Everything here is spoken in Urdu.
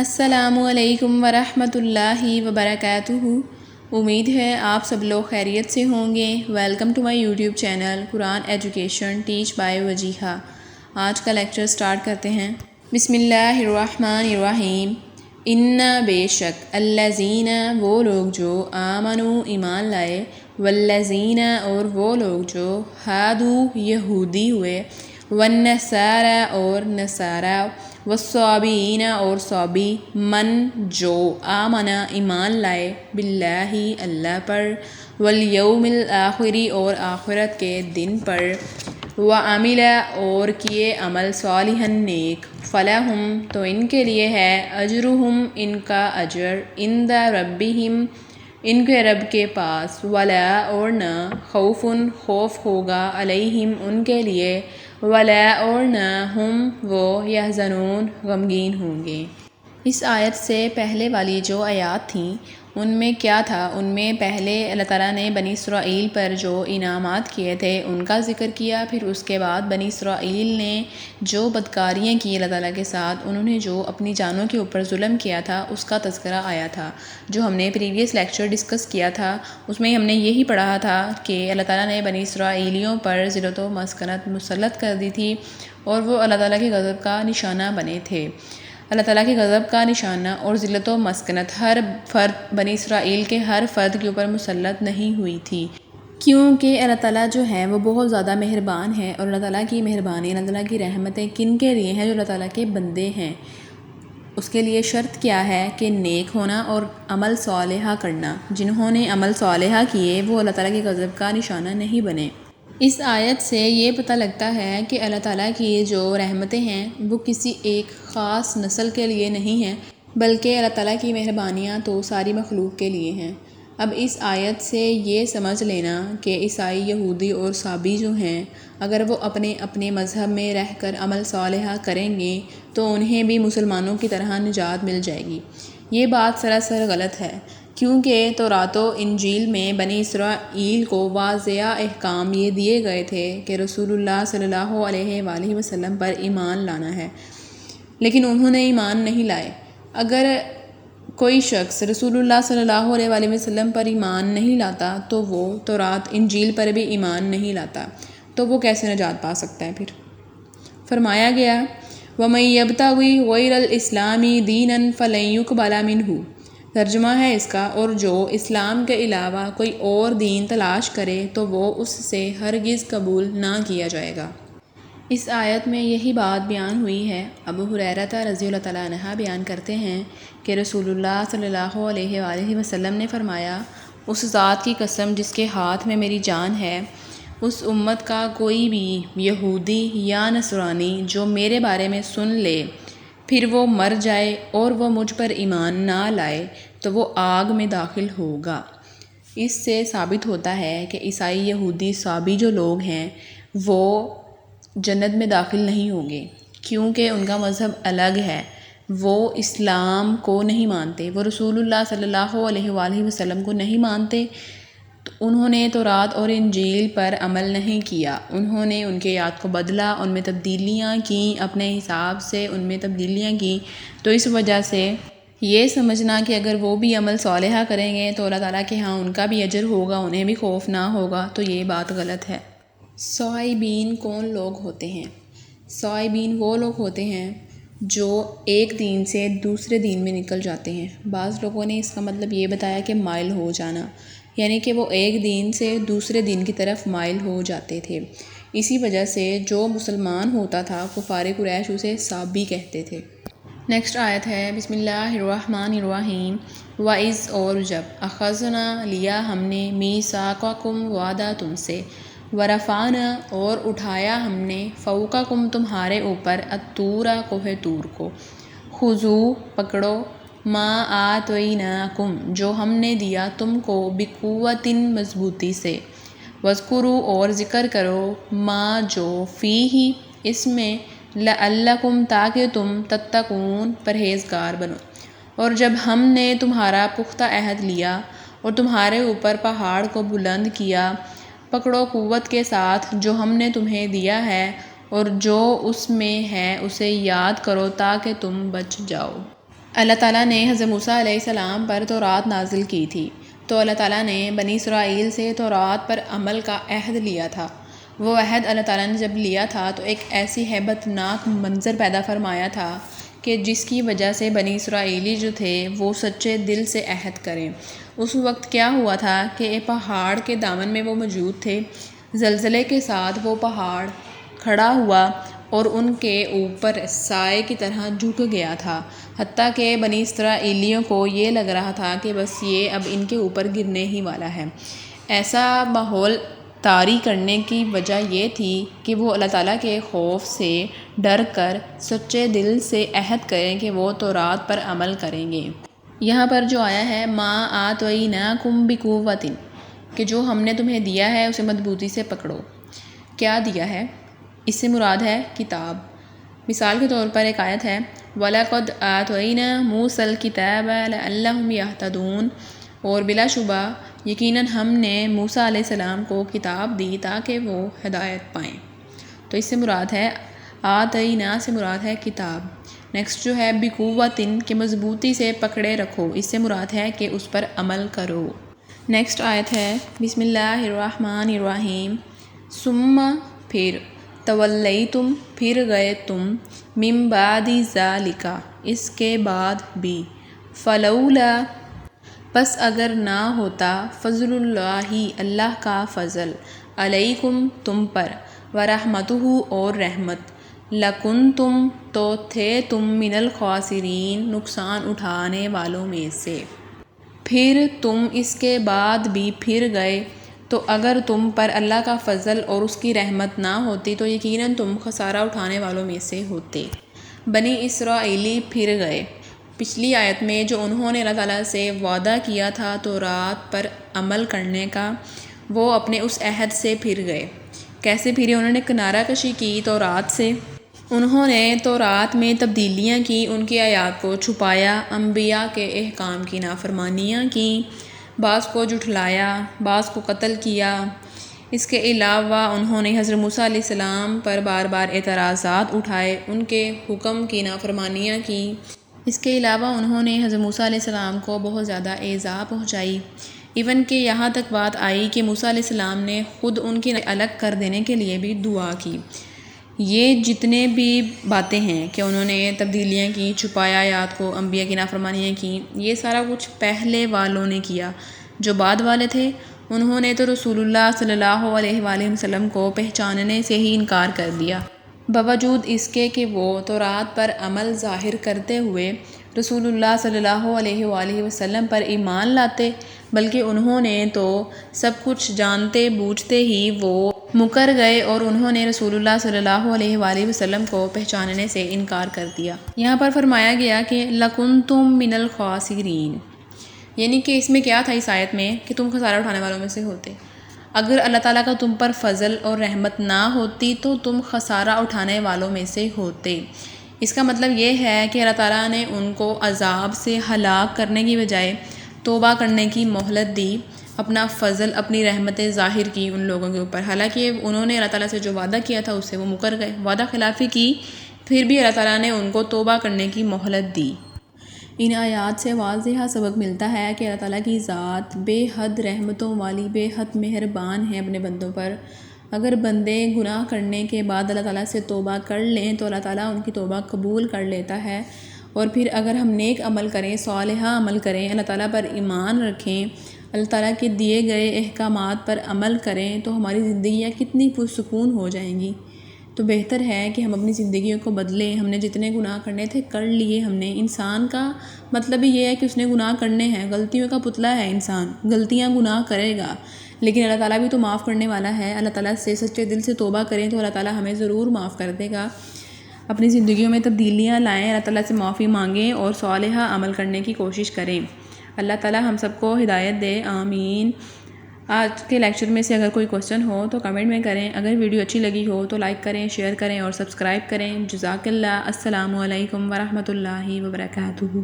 السلام علیکم ورحمۃ اللہ وبرکاتہ۔ امید ہے آپ سب لوگ خیریت سے ہوں گے۔ Welcome to my YouTube channel Quran education teach by Wajiha. آج کا لیکچر سٹارٹ کرتے ہیں۔ بسم اللہ الرحمن الرحیم۔ ان بے شک الذین وہ لوگ جو آمنوا ایمان لائے، والذین اور وہ لوگ جو ہادو یہودی ہوئے، والنصارى اور نصارى، والصابئین اور صابی، من جو آمنا ایمان لائے، باللہ اللہ پر، والیوم الآخر اور آخرت کے دن پر، وعمل اور کیے عمل صالحا نیک، فلہم تو ان کے لیے ہے، اجرہم ان کا اجر، عند ربہم ان کے رب کے پاس، ولا اور نہ، خوف خوف ہوگا، علیہم ان کے لیے، ولا اور نہ، ہم وہ، یحزنون غمگین ہوں گے۔ اس آیت سے پہلے والی جو آیات تھیں ان میں کیا تھا؟ ان میں پہلے اللہ تعالیٰ نے بنی اسرائیل پر جو انعامات کیے تھے ان کا ذکر کیا، پھر اس کے بعد بنی اسرائیل نے جو بدکاریاں کی اللہ تعالیٰ کے ساتھ، انہوں نے جو اپنی جانوں کے اوپر ظلم کیا تھا اس کا تذکرہ آیا تھا۔ جو ہم نے پریویس لیکچر ڈسکس کیا تھا اس میں ہم نے یہی پڑھا تھا کہ اللہ تعالیٰ نے بنی اسرائیلیوں پر ذلت و مسکنت مسلط کر دی تھی اور وہ اللہ تعالیٰ کے غضب کا نشانہ بنے تھے۔ اللہ تعالیٰ کے غضب کا نشانہ اور ذلت و مسکنت ہر فرد، بنی اسرائیل کے ہر فرد کے اوپر مسلط نہیں ہوئی تھی، کیونکہ اللہ تعالیٰ جو ہے وہ بہت زیادہ مہربان ہے، اور اللہ تعالیٰ کی مہربانی، اللہ تعالیٰ کی رحمتیں کن کے لیے ہیں؟ جو اللہ تعالیٰ کے بندے ہیں۔ اس کے لیے شرط کیا ہے کہ نیک ہونا اور عمل صالحہ کرنا۔ جنہوں نے عمل صالحہ کیے وہ اللہ تعالیٰ کے غضب کا نشانہ نہیں بنے۔ اس آیت سے یہ پتہ لگتا ہے کہ اللہ تعالیٰ کی جو رحمتیں ہیں وہ کسی ایک خاص نسل کے لیے نہیں ہیں، بلکہ اللہ تعالیٰ کی مہربانیاں تو ساری مخلوق کے لیے ہیں۔ اب اس آیت سے یہ سمجھ لینا کہ عیسائی، یہودی اور صابی جو ہیں اگر وہ اپنے اپنے مذہب میں رہ کر عمل صالحہ کریں گے تو انہیں بھی مسلمانوں کی طرح نجات مل جائے گی۔ یہ بات سراسر غلط ہے، کیونکہ تورات و انجیل میں بنی اسرائیل کو واضح احکام یہ دیے گئے تھے کہ رسول اللہ صلی اللہ علیہ وآلہ وسلم پر ایمان لانا ہے، لیکن انہوں نے ایمان نہیں لائے۔ اگر کوئی شخص رسول اللہ صلی اللہ علیہ وآلہ وسلم پر ایمان نہیں لاتا تو وہ تورات انجیل پر بھی ایمان نہیں لاتا، تو وہ کیسے نجات پا سکتا ہے؟ پھر فرمایا گیا وَمَن يَبْتَغِ غَيْرَ الْإِسْلَامِ دِينًا فَلَن يُقْبَلَ مِنْهُ۔ ترجمہ ہے اس کا، اور جو اسلام کے علاوہ کوئی اور دین تلاش کرے تو وہ اس سے ہرگز قبول نہ کیا جائے گا۔ اس آیت میں یہی بات بیان ہوئی ہے۔ ابو ہریرہ رضی اللہ تعالیٰ عنہ بیان کرتے ہیں کہ رسول اللہ صلی اللہ علیہ وآلہ وسلم نے فرمایا، اس ذات کی قسم جس کے ہاتھ میں میری جان ہے، اس امت کا کوئی بھی یہودی یا نصرانی جو میرے بارے میں سن لے پھر وہ مر جائے اور وہ مجھ پر ایمان نہ لائے تو وہ آگ میں داخل ہوگا۔ اس سے ثابت ہوتا ہے کہ عیسائی، یہودی، صابی جو لوگ ہیں وہ جنت میں داخل نہیں ہوں گے، کیونکہ ان کا مذہب الگ ہے۔ وہ اسلام کو نہیں مانتے، وہ رسول اللہ صلی اللہ علیہ وآلہ وسلم کو نہیں مانتے، تو انہوں نے تورات اور انجیل پر عمل نہیں کیا، انہوں نے ان کے آیات کو بدلا، ان میں تبدیلیاں کیں، اپنے حساب سے ان میں تبدیلیاں کیں۔ تو اس وجہ سے یہ سمجھنا کہ اگر وہ بھی عمل صالحہ کریں گے تو اللہ تعالیٰ کے ہاں ان کا بھی اجر ہوگا، انہیں بھی خوف نہ ہوگا، تو یہ بات غلط ہے۔ صائبین کون لوگ ہوتے ہیں؟ صائبین وہ لوگ ہوتے ہیں جو ایک دین سے دوسرے دین میں نکل جاتے ہیں۔ بعض لوگوں نے اس کا مطلب یہ بتایا کہ مائل ہو جانا، یعنی کہ وہ ایک دین سے دوسرے دین کی طرف مائل ہو جاتے تھے۔ اسی وجہ سے جو مسلمان ہوتا تھا کفار قریش اسے صابی کہتے تھے۔ نیکسٹ آیت ہے بسم اللہ الرحمن الرحیم۔ وَإِذْ اور جب، اخذنا لیا ہم نے، میثاقکم وعدہ تم سے، ورفعنا اور اٹھایا ہم نے، فوقکم تمہارے اوپر، الطور کوہ طور کو، خذوا پکڑو، ما آتیناکم جو ہم نے دیا تم کو، بقوۃ مضبوطی سے، واذکروا اور ذکر کرو، ما جو، فیہ اس میں، لعلکم تاکہ تم، تتقون پرہیزگار بنو۔ اور جب ہم نے تمہارا پختہ عہد لیا اور تمہارے اوپر پہاڑ کو بلند کیا، پکڑو قوت کے ساتھ جو ہم نے تمہیں دیا ہے، اور جو اس میں ہے اسے یاد کرو تاکہ تم بچ جاؤ۔ اللہ تعالیٰ نے حضرت موسیٰ علیہ السلام پر تورات نازل کی تھی، تو اللہ تعالیٰ نے بنی اسرائیل سے تورات پر عمل کا عہد لیا تھا۔ وہ عہد اللہ تعالیٰ نے جب لیا تھا تو ایک ایسی ہیبت ناک منظر پیدا فرمایا تھا کہ جس کی وجہ سے بنی اسرائیلی جو تھے وہ سچے دل سے عہد کریں۔ اس وقت کیا ہوا تھا کہ پہاڑ کے دامن میں وہ موجود تھے، زلزلے کے ساتھ وہ پہاڑ کھڑا ہوا اور ان کے اوپر سائے کی طرح جھک گیا تھا، حتیٰ کہ بنی اسرائیلیوں کو یہ لگ رہا تھا کہ بس یہ اب ان کے اوپر گرنے ہی والا ہے۔ ایسا ماحول طاری کرنے کی وجہ یہ تھی کہ وہ اللہ تعالیٰ کے خوف سے ڈر کر سچے دل سے عہد کریں کہ وہ تورات پر عمل کریں گے۔ یہاں پر جو آیا ہے ما آتیناکم بقوۃ، کہ جو ہم نے تمہیں دیا ہے اسے مضبوطی سے پکڑو۔ کیا دیا ہے؟ اس سے مراد ہے کتاب۔ مثال کے طور پر ایک آیت ہے وَلَقَدْ آتَيْنَا مُوسَى الْكِتَابَ لَعَلَّهُمْ يَهْتَدُونَ، اور بلا شبہ یقیناً ہم نے موسیٰ علیہ السلام کو کتاب دی تاکہ وہ ہدایت پائیں۔ تو اس سے مراد ہے آتینا سے مراد ہے کتاب۔ نیکسٹ جو ہے بقوۃ، کہ مضبوطی سے پکڑے رکھو، اس سے مراد ہے کہ اس پر عمل کرو۔ نیکسٹ آیت ہے بسم اللہ الرحمن الرحیم ثم پھر تولیتم پھر گئے تم من بعد ذالک اس کے بعد بھی فلولا پس اگر نہ ہوتا فضل اللہ اللہ کا فضل علیکم تم پر ورحمتہ اور رحمت لکنتم تو تھے تم من الخاسرین نقصان اٹھانے والوں میں سے۔ پھر تم اس کے بعد بھی پھر گئے، تو اگر تم پر اللہ کا فضل اور اس کی رحمت نہ ہوتی تو یقیناً تم خسارہ اٹھانے والوں میں سے ہوتے۔ بنی اسرائیلی پھر گئے۔ پچھلی آیت میں جو انہوں نے اللہ تعالیٰ سے وعدہ کیا تھا تورات پر عمل کرنے کا، وہ اپنے اس عہد سے پھر گئے۔ کیسے پھرے؟ انہوں نے کنارہ کشی کی تورات سے، انہوں نے تورات میں تبدیلیاں کی، ان کی آیات کو چھپایا، انبیاء کے احکام کی نافرمانیاں کیں، بعض کو جھٹلایا، بعض کو قتل کیا۔ اس کے علاوہ انہوں نے حضرت موسیٰ علیہ السلام پر بار بار اعتراضات اٹھائے، ان کے حکم کی نافرمانیاں کی۔ اس کے علاوہ انہوں نے حضرت موسیٰ علیہ السلام کو بہت زیادہ ایذا پہنچائی، ایون کہ یہاں تک بات آئی کہ موسیٰ علیہ السلام نے خود ان کی الگ کر دینے کے لیے بھی دعا کی۔ یہ جتنے بھی باتیں ہیں کہ انہوں نے تبدیلیاں کی، چھپایا آیات کو، انبیاء کی نافرمانیاں کی، یہ سارا کچھ پہلے والوں نے کیا۔ جو بعد والے تھے انہوں نے تو رسول اللہ صلی اللہ علیہ وآلہ وسلم کو پہچاننے سے ہی انکار کر دیا، باوجود اس کے کہ وہ تورات پر عمل ظاہر کرتے ہوئے رسول اللہ صلی اللہ علیہ وآلہ وسلم پر ایمان لاتے، بلکہ انہوں نے تو سب کچھ جانتے بوجھتے ہی وہ مکر گئے اور انہوں نے رسول اللہ صلی اللہ علیہ وآلہ وسلم کو پہچاننے سے انکار کر دیا۔ یہاں پر فرمایا گیا کہ لَكُنْتُم مِّنَ الْخَاسِرِينَ، یعنی کہ اس میں کیا تھا اس آیت میں کہ تم خسارہ اٹھانے والوں میں سے ہوتے۔ اگر اللہ تعالیٰ کا تم پر فضل اور رحمت نہ ہوتی تو تم خسارہ اٹھانے والوں میں سے ہوتے۔ اس کا مطلب یہ ہے کہ اللہ تعالیٰ نے ان کو عذاب سے ہلاک کرنے کی بجائے توبہ کرنے کی مہلت دی، اپنا فضل اپنی رحمتیں ظاہر کی ان لوگوں کے اوپر، حالانکہ انہوں نے اللہ تعالیٰ سے جو وعدہ کیا تھا اس سے وہ مکر گئے، وعدہ خلافی کی، پھر بھی اللہ تعالیٰ نے ان کو توبہ کرنے کی مہلت دی۔ ان آیات سے واضح سبق ملتا ہے کہ اللہ تعالیٰ کی ذات بے حد رحمتوں والی، بے حد مہربان ہے اپنے بندوں پر۔ اگر بندے گناہ کرنے کے بعد اللہ تعالیٰ سے توبہ کر لیں تو اللہ تعالیٰ ان کی توبہ قبول کر لیتا ہے، اور پھر اگر ہم نیک عمل کریں، صالحہ عمل کریں، اللہ تعالیٰ پر ایمان رکھیں، اللہ تعالیٰ کے دیے گئے احکامات پر عمل کریں تو ہماری زندگیاں کتنی پرسکون ہو جائیں گی۔ تو بہتر ہے کہ ہم اپنی زندگیوں کو بدلیں۔ ہم نے جتنے گناہ کرنے تھے کر لیے ہم نے۔ انسان کا مطلب ہی یہ ہے کہ اس نے گناہ کرنے ہیں، غلطیوں کا پتلا ہے انسان، غلطیاں گناہ کرے گا، لیکن اللہ تعالیٰ بھی تو معاف کرنے والا ہے۔ اللہ تعالیٰ سے سچے دل سے توبہ کریں تو اللہ تعالیٰ ہمیں ضرور معاف کر دے گا۔ اپنی زندگیوں میں تبدیلیاں لائیں، اللہ تعالیٰ سے معافی مانگیں اور صالحہ عمل کرنے کی کوشش کریں۔ اللہ تعالیٰ ہم سب کو ہدایت دے، آمین۔ آج کے لیکچر میں سے اگر کوئی کوسچن ہو تو کمنٹ میں کریں، اگر ویڈیو اچھی لگی ہو تو لائک کریں، شیئر کریں اور سبسکرائب کریں۔ جزاک اللہ۔ السلام علیکم ورحمۃ اللہ وبرکاتہ۔